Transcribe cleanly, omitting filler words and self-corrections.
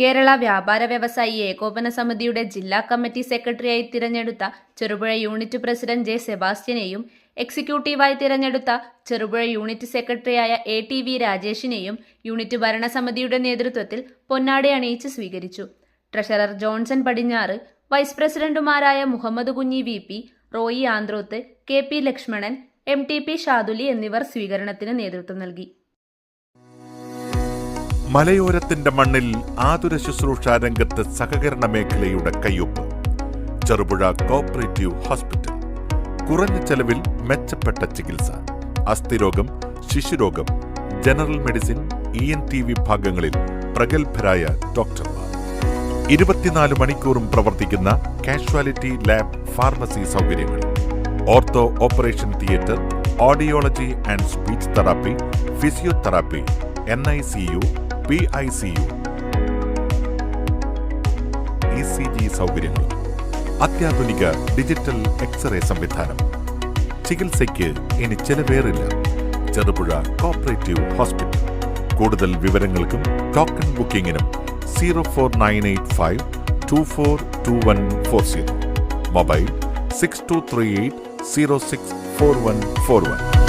കേരള വ്യാപാര വ്യവസായി ഏകോപന സമിതിയുടെ ജില്ലാ കമ്മിറ്റി സെക്രട്ടറിയായി തിരഞ്ഞെടുത്ത ചെറുപുഴ യൂണിറ്റ് പ്രസിഡന്റ് ജെ സെബാസ്റ്റ്യനെയും എക്സിക്യൂട്ടീവായി തിരഞ്ഞെടുത്ത ചെറുപുഴ യൂണിറ്റ് സെക്രട്ടറിയായ ATV രാജേഷിനെയും യൂണിറ്റ് ഭരണസമിതിയുടെ നേതൃത്വത്തിൽ പൊന്നാട അണിയിച്ച് സ്വീകരിച്ചു. ട്രഷറർ ജോൺസൺ പടിഞ്ഞാറ്, വൈസ് പ്രസിഡന്റുമാരായ Muhammad Kunhi VP, Roy Androth, KP Lakshmanan, MTP Shaduli എന്നിവർ സ്വീകരണത്തിന് നേതൃത്വം നൽകി. മലയോരത്തിന്റെ മണ്ണിൽ ആതുര ശുശ്രൂഷ രംഗത്ത് സഹകരണ മേഖലയുടെ കയ്യൊപ്പ്. Cherupuzha cooperative hospital. കുറഞ്ഞ ചെലവിൽ മെച്ചപ്പെട്ട ചികിത്സ. അസ്ഥിരോഗം, ശിശുരോഗം, ജനറൽ മെഡിസിൻ, ENT വിഭാഗങ്ങളിൽ പ്രഗത്ഭരായ ഡോക്ടർമാർ. 24 മണിക്കൂറും പ്രവർത്തിക്കുന്ന കാഷ്വാലിറ്റി ലാബ്, ഫാർമസി സൗകര്യങ്ങൾ. Ortho operation theatre, audiology and speech therapy, physiotherapy, NICU, PICU, ECG സൗകര്യങ്ങൾ. അത്യാധുനിക ഡിജിറ്റൽ എക്സ്റേ സംവിധാനം. ചികിത്സയ്ക്ക് ഇനി ചെലവേറില്ല. Cherupuzha cooperative hospital. കൂടുതൽ വിവരങ്ങൾക്കും ടോക്കൺ ബുക്കിംഗിനും 04985 242140. മൊബൈൽ 6238 064141.